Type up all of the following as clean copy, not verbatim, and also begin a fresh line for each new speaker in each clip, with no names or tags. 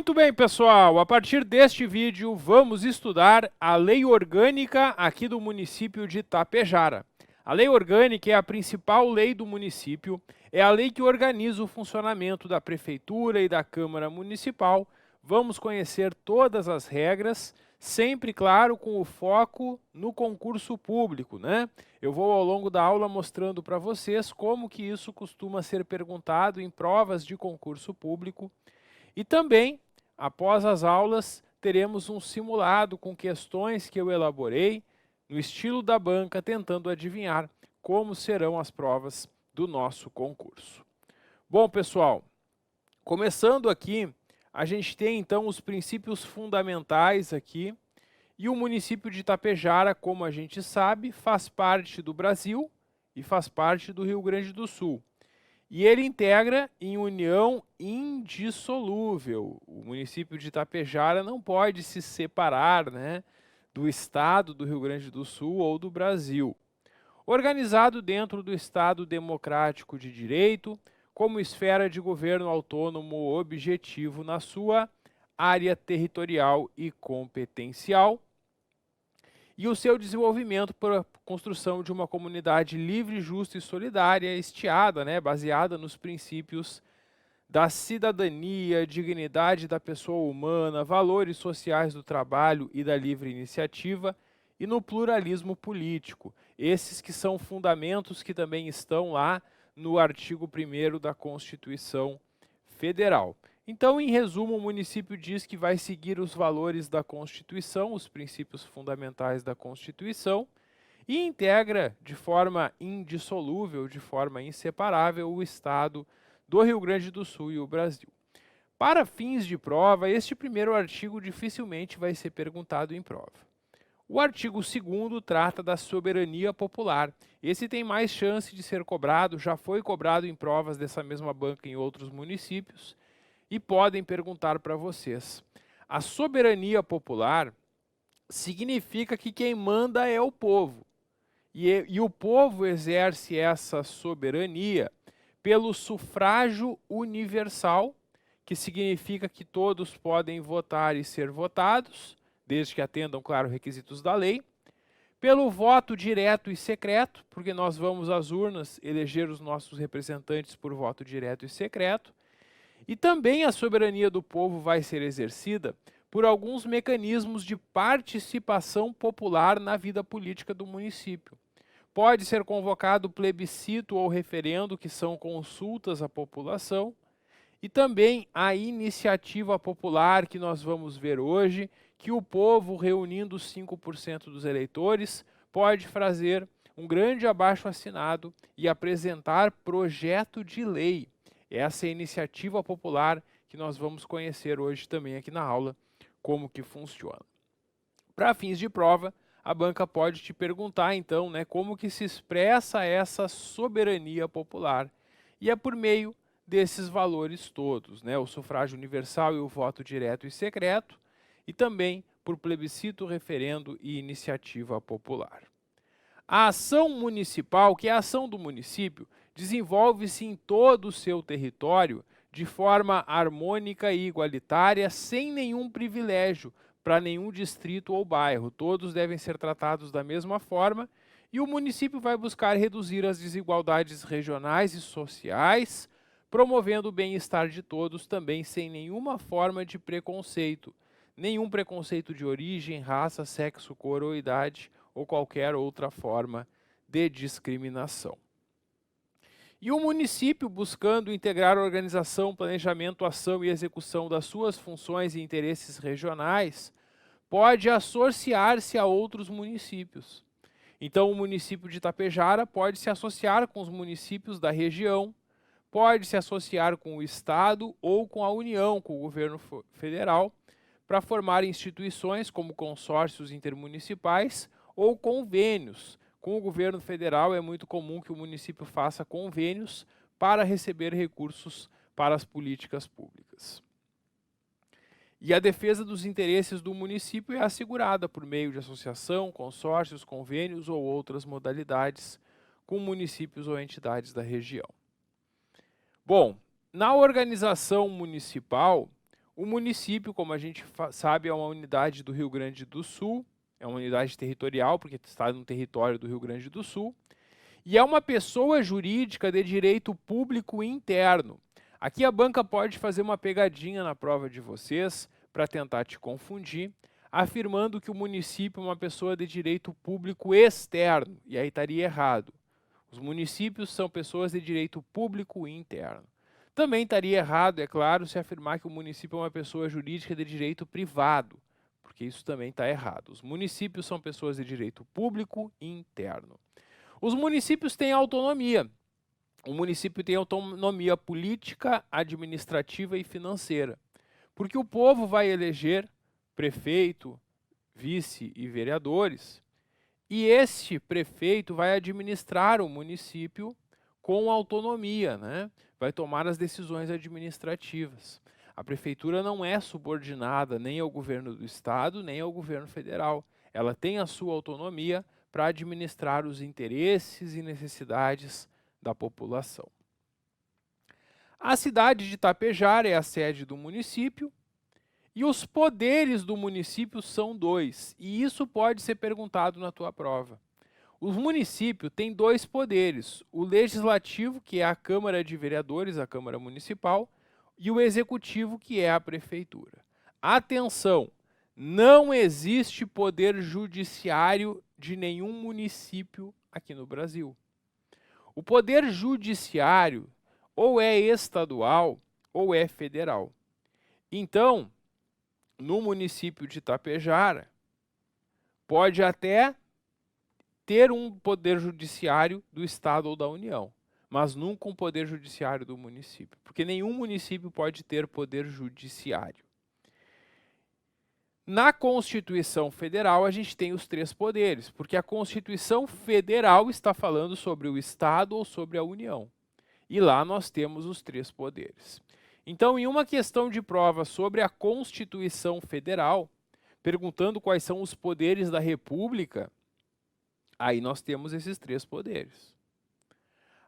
Muito bem, pessoal, a partir deste vídeo vamos estudar a lei orgânica aqui do município de Tapejara. A lei orgânica é a principal lei do município, é a lei que organiza o funcionamento da prefeitura e da Câmara Municipal. Vamos conhecer todas as regras, sempre, claro, com o foco no concurso público, né? Eu vou ao longo da aula mostrando para vocês como que isso costuma ser perguntado em provas de concurso público. E também, após as aulas, teremos um simulado com questões que eu elaborei no estilo da banca, tentando adivinhar como serão as provas do nosso concurso. Bom, pessoal, começando aqui, a gente tem então os princípios fundamentais aqui, e o município de Tapejara, como a gente sabe, faz parte do Brasil e faz parte do Rio Grande do Sul. E ele integra em união indissolúvel. O município de Tapejara não pode se separar, né, do estado do Rio Grande do Sul ou do Brasil. Organizado dentro do Estado Democrático de Direito, como esfera de governo autônomo objetivo na sua área territorial e competencial, e o seu desenvolvimento por a construção de uma comunidade livre, justa e solidária, estiada, né, baseada nos princípios da cidadania, dignidade da pessoa humana, valores sociais do trabalho e da livre iniciativa, e no pluralismo político. Esses que são fundamentos que também estão lá no artigo 1º da Constituição Federal. Então, em resumo, o município diz que vai seguir os valores da Constituição, os princípios fundamentais da Constituição, e integra de forma indissolúvel, de forma inseparável, o Estado do Rio Grande do Sul e o Brasil. Para fins de prova, este primeiro artigo dificilmente vai ser perguntado em prova. O artigo 2º trata da soberania popular. Esse tem mais chance de ser cobrado, já foi cobrado em provas dessa mesma banca em outros municípios, e podem perguntar para vocês. A soberania popular significa que quem manda é o povo. E o povo exerce essa soberania pelo sufrágio universal, que significa que todos podem votar e ser votados, desde que atendam, claro, requisitos da lei, pelo voto direto e secreto, porque nós vamos às urnas eleger os nossos representantes por voto direto e secreto, e também a soberania do povo vai ser exercida por alguns mecanismos de participação popular na vida política do município. Pode ser convocado plebiscito ou referendo, que são consultas à população, e também a iniciativa popular, que nós vamos ver hoje, que o povo, reunindo 5% dos eleitores, pode fazer um grande abaixo-assinado e apresentar projeto de lei. Essa é a iniciativa popular que nós vamos conhecer hoje também aqui na aula, como que funciona. Para fins de prova, a banca pode te perguntar, então, né, como que se expressa essa soberania popular. E é por meio desses valores todos, né, o sufrágio universal e o voto direto e secreto, e também por plebiscito, referendo e iniciativa popular. A ação municipal, que é a ação do município, desenvolve-se em todo o seu território de forma harmônica e igualitária, sem nenhum privilégio para nenhum distrito ou bairro. Todos devem ser tratados da mesma forma, e o município vai buscar reduzir as desigualdades regionais e sociais, promovendo o bem-estar de todos também sem nenhuma forma de preconceito. Nenhum preconceito de origem, raça, sexo, cor ou idade, ou qualquer outra forma de discriminação. E o município, buscando integrar a organização, planejamento, ação e execução das suas funções e interesses regionais, pode associar-se a outros municípios. Então, o município de Tapejara pode se associar com os municípios da região, pode se associar com o Estado ou com a União, com o governo federal, para formar instituições como consórcios intermunicipais ou convênios. Com o governo federal é muito comum que o município faça convênios para receber recursos para as políticas públicas. E a defesa dos interesses do município é assegurada por meio de associação, consórcios, convênios ou outras modalidades com municípios ou entidades da região. Bom, na organização municipal, O município, como a gente sabe, é uma unidade do Rio Grande do Sul, é uma unidade territorial, porque está no território do Rio Grande do Sul, e é uma pessoa jurídica de direito público interno. Aqui a banca pode fazer uma pegadinha na prova de vocês, para tentar te confundir, afirmando que o município é uma pessoa de direito público externo, e aí estaria errado. Os municípios são pessoas de direito público interno. Também estaria errado, é claro, se afirmar que o município é uma pessoa jurídica de direito privado, porque isso também está errado. Os municípios são pessoas de direito público interno. Os municípios têm autonomia. O município tem autonomia política, administrativa e financeira, porque o povo vai eleger prefeito, vice e vereadores, e este prefeito vai administrar o município com autonomia, né? Vai tomar as decisões administrativas. A prefeitura não é subordinada nem ao governo do estado, nem ao governo federal. Ela tem a sua autonomia para administrar os interesses e necessidades da população. A cidade de Tapejara é a sede do município e os poderes do município são 2, e isso pode ser perguntado na tua prova. O município tem 2 poderes, o legislativo, que é a Câmara de Vereadores, a Câmara Municipal, e o executivo, que é a Prefeitura. Atenção, não existe poder judiciário de nenhum município aqui no Brasil. O poder judiciário ou é estadual ou é federal. Então, no município de Tapejara, pode até ter um poder judiciário do estado ou da União, mas nunca um poder judiciário do município, porque nenhum município pode ter poder judiciário. Na Constituição Federal, a gente tem os 3 poderes, porque a Constituição Federal está falando sobre o Estado ou sobre a União. E lá nós temos os 3 poderes. Então, em uma questão de prova sobre a Constituição Federal, perguntando quais são os poderes da República, aí nós temos esses 3 poderes.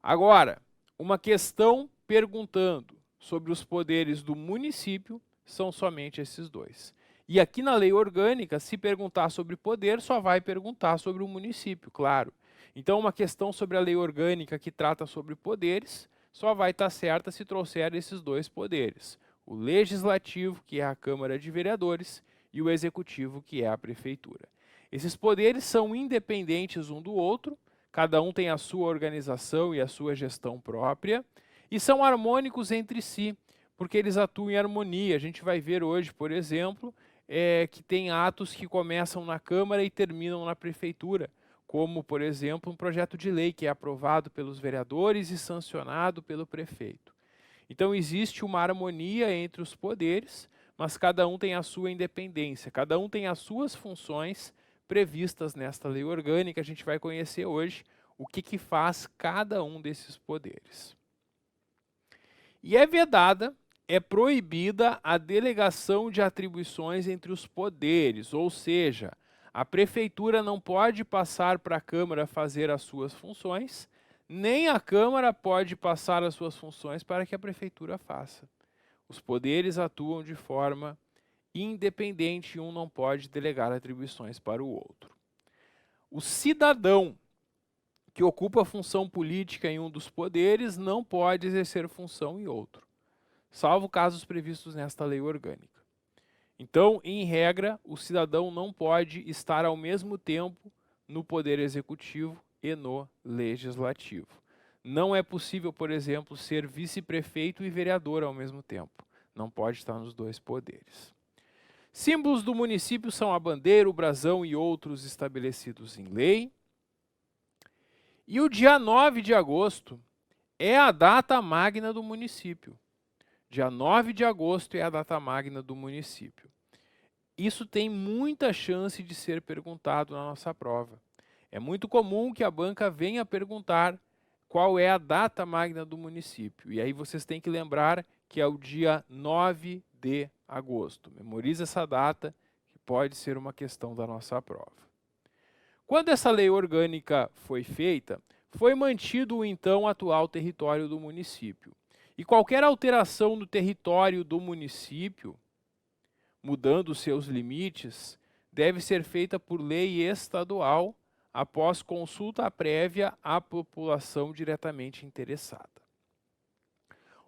Agora, uma questão perguntando sobre os poderes do município, são somente esses 2. E aqui na lei orgânica, se perguntar sobre poder, só vai perguntar sobre o município, claro. Então, uma questão sobre a lei orgânica que trata sobre poderes, só vai estar certa se trouxer esses 2 poderes. O legislativo, que é a Câmara de Vereadores, e o executivo, que é a Prefeitura. Esses poderes são independentes um do outro, cada um tem a sua organização e a sua gestão própria, e são harmônicos entre si, porque eles atuam em harmonia. A gente vai ver hoje, por exemplo, que tem atos que começam na Câmara e terminam na Prefeitura, como, por exemplo, um projeto de lei que é aprovado pelos vereadores e sancionado pelo prefeito. Então, existe uma harmonia entre os poderes, mas cada um tem a sua independência, cada um tem as suas funções previstas nesta lei orgânica. A gente vai conhecer hoje o que faz cada um desses poderes. E é vedada, é proibida a delegação de atribuições entre os poderes, ou seja, a prefeitura não pode passar para a Câmara fazer as suas funções, nem a Câmara pode passar as suas funções para que a prefeitura faça. Os poderes atuam de forma independente e um não pode delegar atribuições para o outro. O cidadão que ocupa função política em um dos poderes não pode exercer função em outro, salvo casos previstos nesta lei orgânica. Então, em regra, o cidadão não pode estar ao mesmo tempo no poder executivo e no legislativo. Não é possível, por exemplo, ser vice-prefeito e vereador ao mesmo tempo. Não pode estar nos 2 poderes. Símbolos do município são a bandeira, o brasão e outros estabelecidos em lei. E o dia 9 de agosto é a data magna do município. Dia 9 de agosto é a data magna do município. Isso tem muita chance de ser perguntado na nossa prova. É muito comum que a banca venha perguntar qual é a data magna do município. E aí vocês têm que lembrar que é o dia 9 de agosto. Memoriza essa data, que pode ser uma questão da nossa prova. Quando essa lei orgânica foi feita, foi mantido o então atual território do município. E qualquer alteração no território do município mudando seus limites, deve ser feita por lei estadual, após consulta prévia à população diretamente interessada.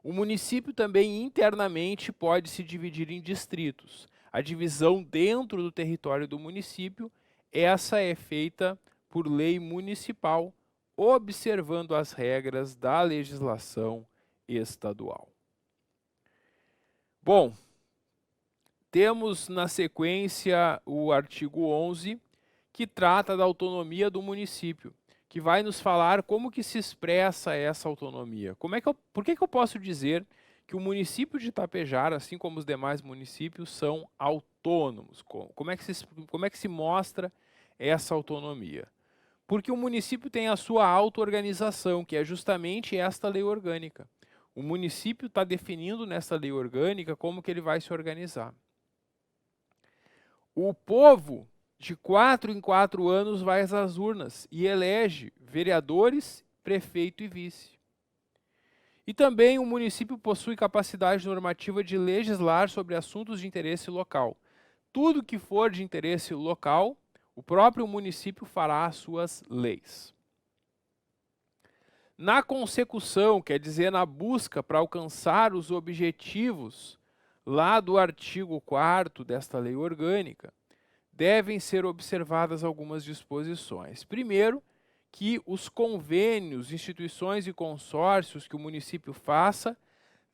O município também internamente pode se dividir em distritos. A divisão dentro do território do município, essa é feita por lei municipal, observando as regras da legislação estadual. Bom, temos na sequência o artigo 11, que trata da autonomia do município, que vai nos falar como que se expressa essa autonomia. Por que eu posso dizer que o município de Itapejara, assim como os demais municípios, são autônomos? Como é que se mostra essa autonomia? Porque o município tem a sua auto-organização, que é justamente esta lei orgânica. O município está definindo nessa lei orgânica como que ele vai se organizar. O povo, de 4 em 4 anos, vai às urnas e elege vereadores, prefeito e vice. E também o município possui capacidade normativa de legislar sobre assuntos de interesse local. Tudo que for de interesse local, o próprio município fará as suas leis. Na consecução, quer dizer, na busca para alcançar os objetivos lá do artigo 4º desta lei orgânica, devem ser observadas algumas disposições. Primeiro, que os convênios, instituições e consórcios que o município faça,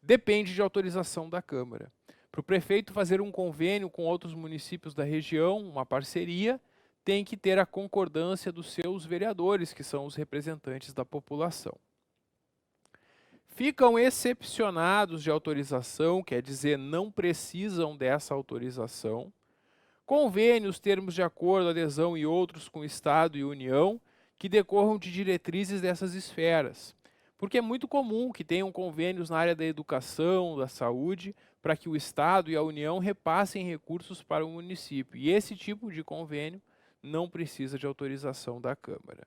depende de autorização da Câmara. Para o prefeito fazer um convênio com outros municípios da região, uma parceria, tem que ter a concordância dos seus vereadores, que são os representantes da população. Ficam excepcionados de autorização, quer dizer, não precisam dessa autorização, convênios, termos de acordo, adesão e outros com o Estado e União, que decorram de diretrizes dessas esferas. Porque é muito comum que tenham convênios na área da educação, da saúde, para que o Estado e a União repassem recursos para o município. E esse tipo de convênio não precisa de autorização da Câmara.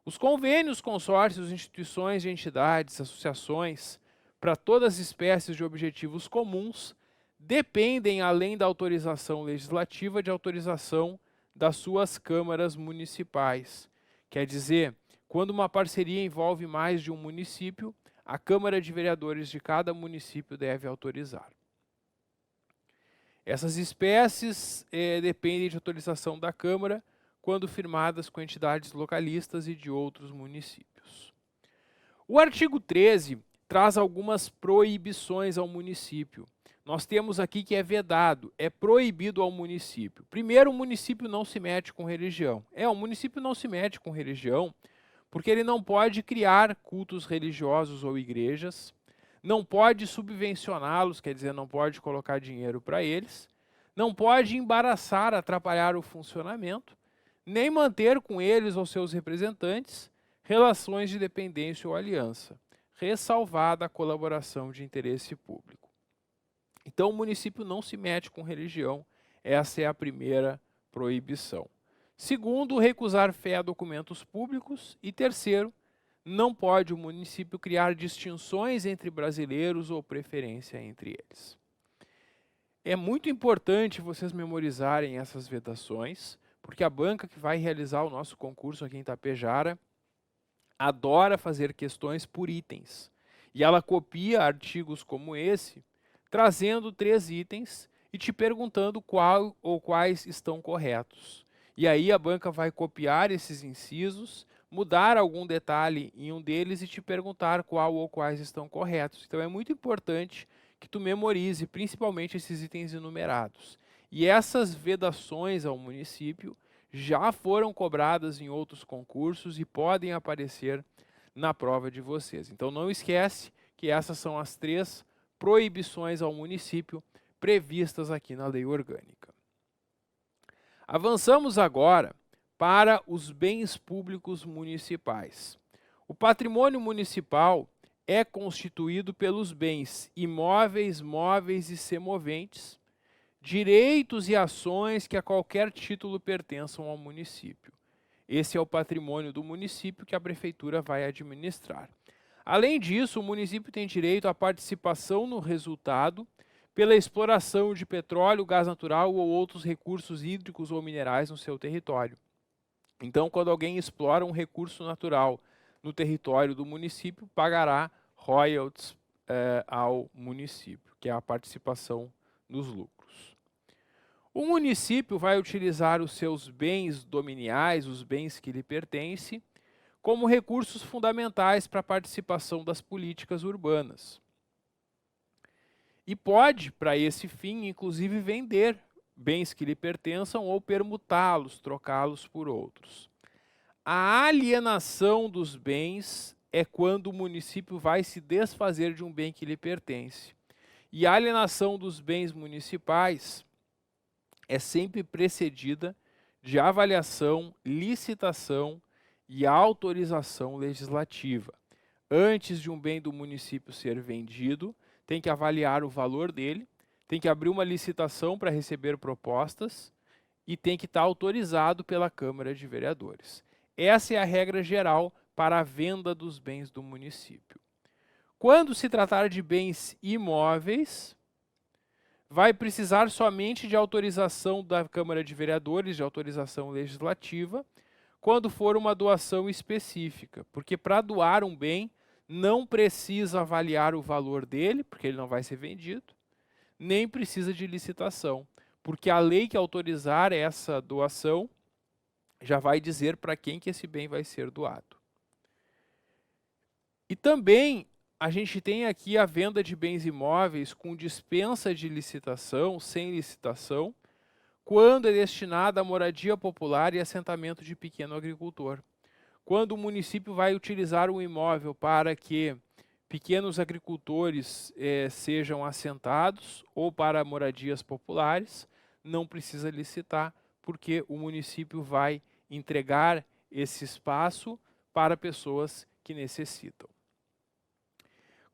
Os convênios, consórcios, instituições, entidades, associações, para todas as espécies de objetivos comuns, dependem, além da autorização legislativa, de autorização das suas câmaras municipais. Quer dizer, quando uma parceria envolve mais de um município, a Câmara de Vereadores de cada município deve autorizar. Essas espécies dependem de autorização da Câmara, quando firmadas com entidades localistas e de outros municípios. O artigo 13 traz algumas proibições ao município. Nós temos aqui que é vedado, é proibido ao município. Primeiro, o município não se mete com religião. O município não se mete com religião porque ele não pode criar cultos religiosos ou igrejas, não pode subvencioná-los, quer dizer, não pode colocar dinheiro para eles, não pode embaraçar, atrapalhar o funcionamento, nem manter com eles ou seus representantes relações de dependência ou aliança, ressalvada a colaboração de interesse público. Então, o município não se mete com religião, essa é a primeira proibição. Segundo, recusar fé a documentos públicos. E terceiro, não pode o município criar distinções entre brasileiros ou preferência entre eles. É muito importante vocês memorizarem essas vedações, porque a banca que vai realizar o nosso concurso aqui em Itapejara adora fazer questões por itens. E ela copia artigos como esse, trazendo 3 itens e te perguntando qual ou quais estão corretos. E aí a banca vai copiar esses incisos, mudar algum detalhe em um deles e te perguntar qual ou quais estão corretos. Então é muito importante que tu memorize principalmente esses itens enumerados. E essas vedações ao município já foram cobradas em outros concursos e podem aparecer na prova de vocês. Então não esquece que essas são as 3 proibições ao município previstas aqui na lei orgânica. Avançamos agora para os bens públicos municipais. O patrimônio municipal é constituído pelos bens imóveis, móveis e semoventes, direitos e ações que a qualquer título pertençam ao município. Esse é o patrimônio do município que a prefeitura vai administrar. Além disso, o município tem direito à participação no resultado pela exploração de petróleo, gás natural ou outros recursos hídricos ou minerais no seu território. Então, quando alguém explora um recurso natural no território do município, pagará royalties ao município, que é a participação nos lucros. O município vai utilizar os seus bens dominiais, os bens que lhe pertencem, como recursos fundamentais para a participação das políticas urbanas. E pode, para esse fim, inclusive vender bens que lhe pertençam ou permutá-los, trocá-los por outros. A alienação dos bens é quando o município vai se desfazer de um bem que lhe pertence. E a alienação dos bens municipais é sempre precedida de avaliação, licitação e autorização legislativa. Antes de um bem do município ser vendido, tem que avaliar o valor dele, tem que abrir uma licitação para receber propostas e tem que estar autorizado pela Câmara de Vereadores. Essa é a regra geral para a venda dos bens do município. Quando se tratar de bens imóveis, vai precisar somente de autorização da Câmara de Vereadores, de autorização legislativa, quando for uma doação específica, porque para doar um bem não precisa avaliar o valor dele, porque ele não vai ser vendido, nem precisa de licitação, porque a lei que autorizar essa doação já vai dizer para quem que esse bem vai ser doado. E também a gente tem aqui a venda de bens imóveis com dispensa de licitação, sem licitação, quando é destinada à moradia popular e assentamento de pequeno agricultor. Quando o município vai utilizar um imóvel para que pequenos agricultores sejam assentados ou para moradias populares, não precisa licitar, porque o município vai entregar esse espaço para pessoas que necessitam.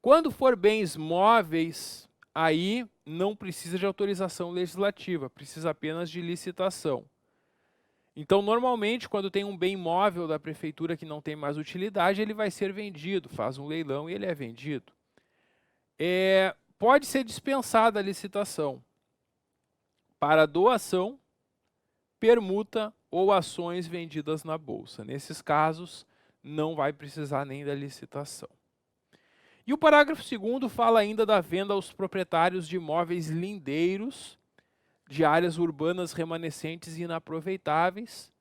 Quando for bens móveis, aí não precisa de autorização legislativa, precisa apenas de licitação. Então, normalmente, quando tem um bem móvel da prefeitura que não tem mais utilidade, ele vai ser vendido, faz um leilão e ele é vendido. Pode ser dispensada a licitação para doação, permuta ou ações vendidas na bolsa. Nesses casos, não vai precisar nem da licitação. E o parágrafo 2º fala ainda da venda aos proprietários de imóveis lindeiros, de áreas urbanas remanescentes e inaproveitáveis,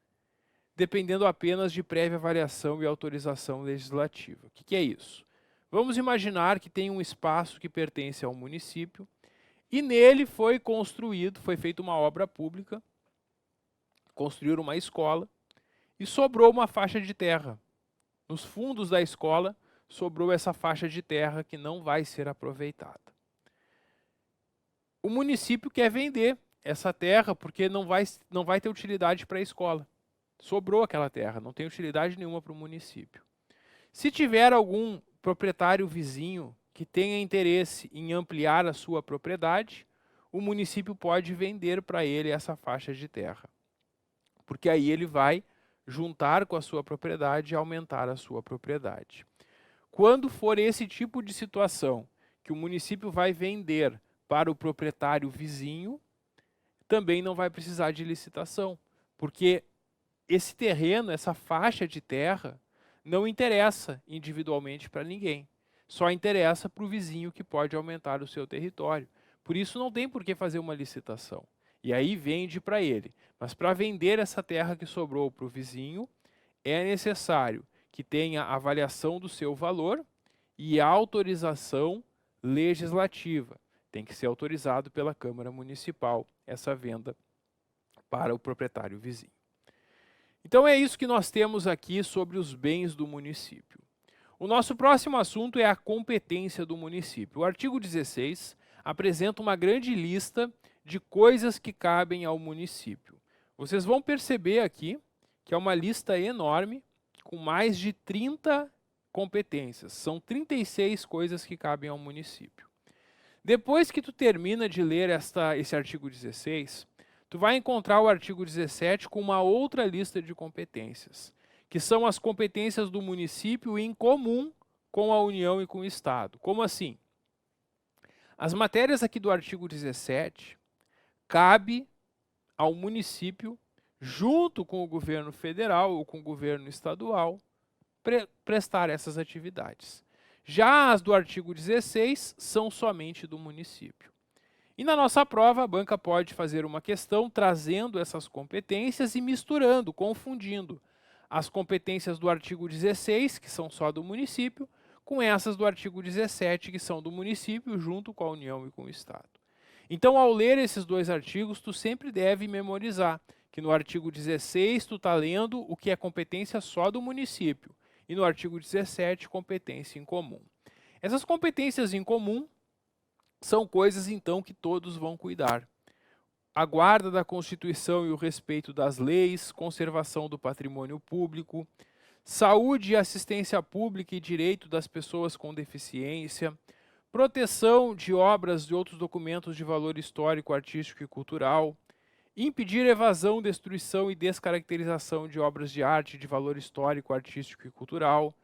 dependendo apenas de prévia avaliação e autorização legislativa. O que é isso? Vamos imaginar que tem um espaço que pertence ao município e nele foi feita uma obra pública, construíram uma escola e sobrou uma faixa de terra. Nos fundos da escola sobrou essa faixa de terra que não vai ser aproveitada. O município quer vender essa terra porque não vai ter utilidade para a escola. Sobrou aquela terra, não tem utilidade nenhuma para o município. Se tiver algum proprietário vizinho que tenha interesse em ampliar a sua propriedade, o município pode vender para ele essa faixa de terra. Porque aí ele vai juntar com a sua propriedade e aumentar a sua propriedade. Quando for esse tipo de situação, que o município vai vender para o proprietário vizinho, também não vai precisar de licitação, porque esse terreno, essa faixa de terra, não interessa individualmente para ninguém. Só interessa para o vizinho que pode aumentar o seu território. Por isso não tem por que fazer uma licitação. E aí vende para ele. Mas para vender essa terra que sobrou para o vizinho, é necessário que tenha avaliação do seu valor e autorização legislativa. Tem que ser autorizado pela Câmara Municipal essa venda para o proprietário vizinho. Então é isso que nós temos aqui sobre os bens do município. O nosso próximo assunto é a competência do município. O artigo 16 apresenta uma grande lista de coisas que cabem ao município. Vocês vão perceber aqui que é uma lista enorme, com mais de 30 competências. São 36 coisas que cabem ao município. Depois que tu termina de ler esse artigo 16, tu vai encontrar o artigo 17 com uma outra lista de competências, que são as competências do município em comum com a União e com o Estado. Como assim? As matérias aqui do artigo 17 cabe ao município, junto com o governo federal ou com o governo estadual, prestar essas atividades. Já as do artigo 16 são somente do município. E na nossa prova, a banca pode fazer uma questão trazendo essas competências e misturando, confundindo as competências do artigo 16, que são só do município, com essas do artigo 17, que são do município, junto com a União e com o Estado. Então, ao ler esses dois artigos, tu sempre deve memorizar que no artigo 16 tu está lendo o que é competência só do município e no artigo 17 competência em comum. Essas competências em comum são coisas então que todos vão cuidar. A guarda da Constituição e o respeito das leis, conservação do patrimônio público, saúde e assistência pública e direito das pessoas com deficiência, proteção de obras e outros documentos de valor histórico, artístico e cultural, impedir evasão, destruição e descaracterização de obras de arte de valor histórico, artístico e cultural,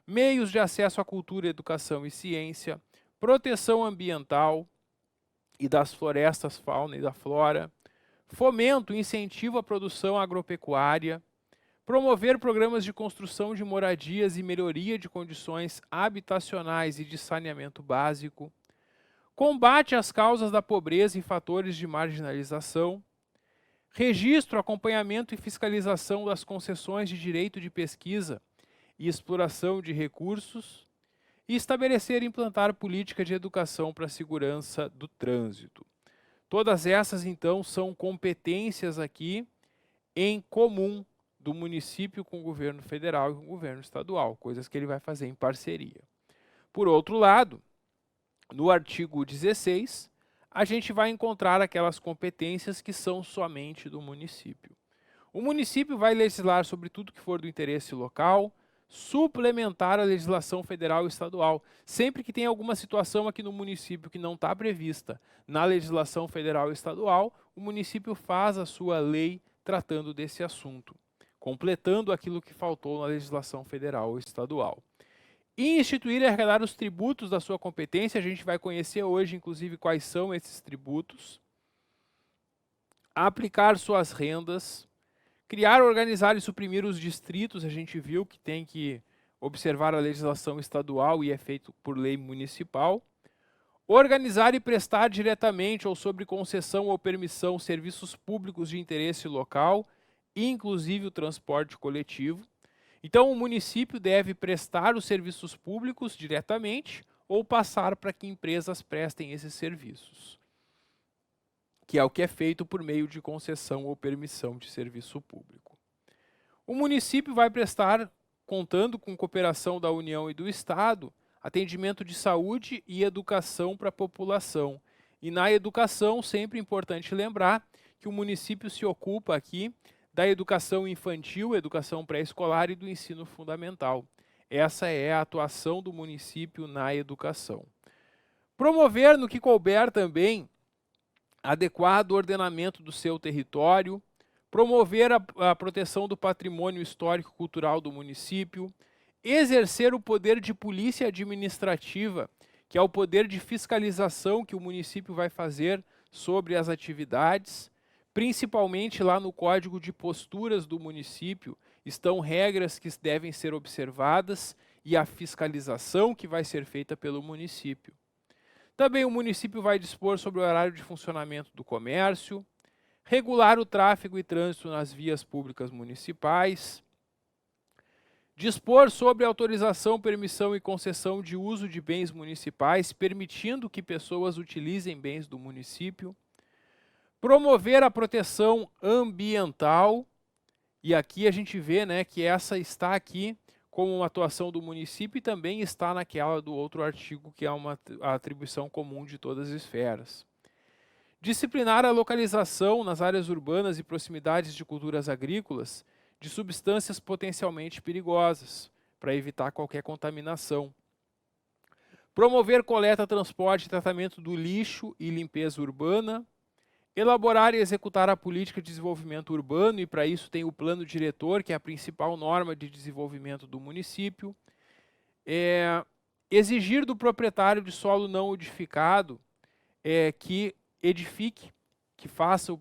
meios de acesso à cultura, educação e ciência, proteção ambiental e das florestas, fauna e da flora, fomento e incentivo à produção agropecuária, promover programas de construção de moradias e melhoria de condições habitacionais e de saneamento básico, combate às causas da pobreza e fatores de marginalização, registro, acompanhamento e fiscalização das concessões de direito de pesquisa e exploração de recursos, e estabelecer e implantar política de educação para a segurança do trânsito. Todas essas, então, são competências aqui em comum do município com o governo federal e com o governo estadual, coisas que ele vai fazer em parceria. Por outro lado, no artigo 16, a gente vai encontrar aquelas competências que são somente do município. O município vai legislar sobre tudo que for do interesse local, suplementar a legislação federal e estadual. Sempre que tem alguma situação aqui no município que não está prevista na legislação federal e estadual, o município faz a sua lei tratando desse assunto, completando aquilo que faltou na legislação federal ou estadual. E instituir e arrecadar os tributos da sua competência, a gente vai conhecer hoje, inclusive, quais são esses tributos. Aplicar suas rendas, criar, organizar e suprimir os distritos, a gente viu que tem que observar a legislação estadual e é feito por lei municipal. Organizar e prestar diretamente ou sob concessão ou permissão serviços públicos de interesse local, inclusive o transporte coletivo. Então, o município deve prestar os serviços públicos diretamente ou passar para que empresas prestem esses serviços, que é o que é feito por meio de concessão ou permissão de serviço público. O município vai prestar, contando com cooperação da União e do Estado, atendimento de saúde e educação para a população. E na educação, sempre é importante lembrar que o município se ocupa aqui da educação infantil, educação pré-escolar e do ensino fundamental. Essa é a atuação do município na educação. Promover, no que couber também, adequado ordenamento do seu território, promover a proteção do patrimônio histórico-cultural do município, exercer o poder de polícia administrativa, que é o poder de fiscalização que o município vai fazer sobre as atividades, principalmente lá no Código de Posturas do município, estão regras que devem ser observadas e a fiscalização que vai ser feita pelo município. Também o município vai dispor sobre o horário de funcionamento do comércio, regular o tráfego e trânsito nas vias públicas municipais, dispor sobre autorização, permissão e concessão de uso de bens municipais, permitindo que pessoas utilizem bens do município, promover a proteção ambiental, e aqui a gente vê, né, que essa está aqui como uma atuação do município e também está naquela do outro artigo, que é a atribuição comum de todas as esferas. Disciplinar a localização nas áreas urbanas e proximidades de culturas agrícolas de substâncias potencialmente perigosas, para evitar qualquer contaminação. Promover coleta, transporte e tratamento do lixo e limpeza urbana. Elaborar e executar a política de desenvolvimento urbano, e para isso tem o plano diretor, que é a principal norma de desenvolvimento do município. Exigir do proprietário de solo não edificado que edifique, que faça,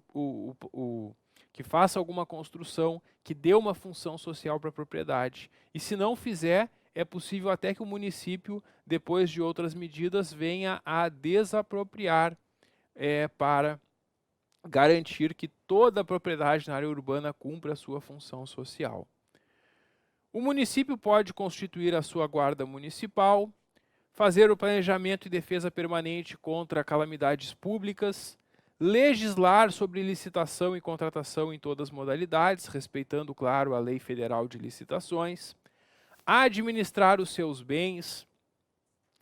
que faça alguma construção, que dê uma função social para a propriedade. E se não fizer, é possível até que o município, depois de outras medidas, venha a desapropriar para garantir que toda a propriedade na área urbana cumpra a sua função social. O município pode constituir a sua guarda municipal, fazer o planejamento e defesa permanente contra calamidades públicas, legislar sobre licitação e contratação em todas as modalidades, respeitando, claro, a Lei Federal de Licitações, administrar os seus bens,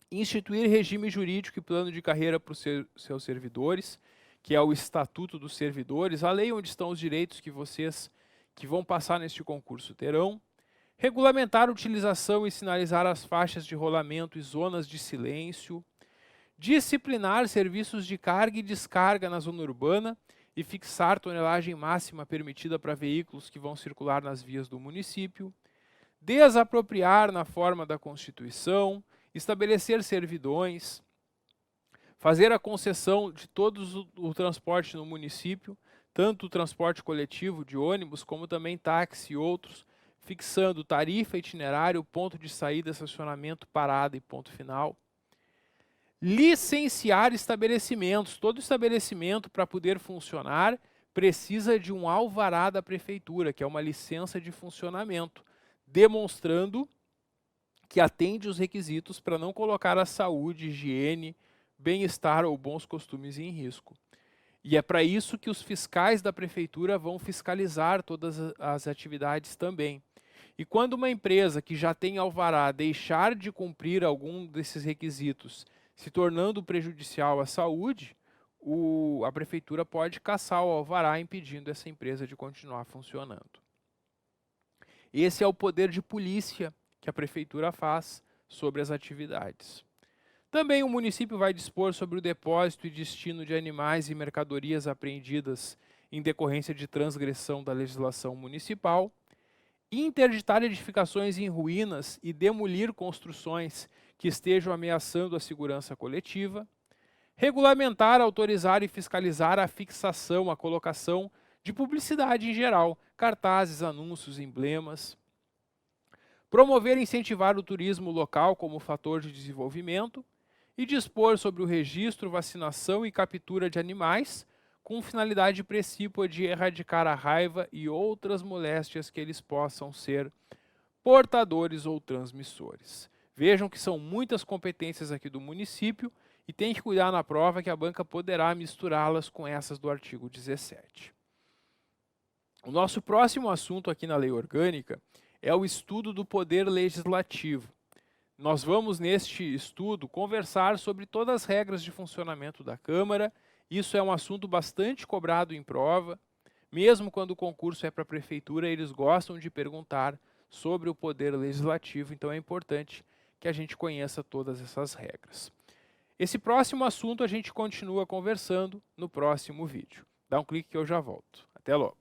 instituir regime jurídico e plano de carreira para os seus servidores, que é o Estatuto dos Servidores, a lei onde estão os direitos que vocês que vão passar neste concurso terão, regulamentar a utilização e sinalizar as faixas de rolamento e zonas de silêncio, disciplinar serviços de carga e descarga na zona urbana e fixar tonelagem máxima permitida para veículos que vão circular nas vias do município, desapropriar na forma da Constituição, estabelecer servidões, fazer a concessão de todo o transporte no município, tanto o transporte coletivo de ônibus, como também táxi e outros, fixando tarifa, itinerário, ponto de saída, estacionamento, parada e ponto final. Licenciar estabelecimentos. Todo estabelecimento, para poder funcionar, precisa de um alvará da prefeitura, que é uma licença de funcionamento, demonstrando que atende os requisitos para não colocar a saúde, higiene, bem-estar ou bons costumes em risco. E é para isso que os fiscais da prefeitura vão fiscalizar todas as atividades também. E quando uma empresa que já tem alvará deixar de cumprir algum desses requisitos, se tornando prejudicial à saúde, a prefeitura pode cassar o alvará, impedindo essa empresa de continuar funcionando. Esse é o poder de polícia que a prefeitura faz sobre as atividades. Também o município vai dispor sobre o depósito e destino de animais e mercadorias apreendidas em decorrência de transgressão da legislação municipal, interditar edificações em ruínas e demolir construções que estejam ameaçando a segurança coletiva, regulamentar, autorizar e fiscalizar a fixação, a colocação de publicidade em geral, cartazes, anúncios, emblemas, promover e incentivar o turismo local como fator de desenvolvimento e dispor sobre o registro, vacinação e captura de animais com finalidade precípua de erradicar a raiva e outras moléstias que eles possam ser portadores ou transmissores. Vejam que são muitas competências aqui do município e tem que cuidar na prova que a banca poderá misturá-las com essas do artigo 17. O nosso próximo assunto aqui na lei orgânica é o estudo do poder legislativo. Nós vamos, neste estudo, conversar sobre todas as regras de funcionamento da Câmara. Isso é um assunto bastante cobrado em prova. Mesmo quando o concurso é para a prefeitura, eles gostam de perguntar sobre o poder legislativo, então é importante que a gente conheça todas essas regras. Esse próximo assunto a gente continua conversando no próximo vídeo. Dá um clique que eu já volto. Até logo!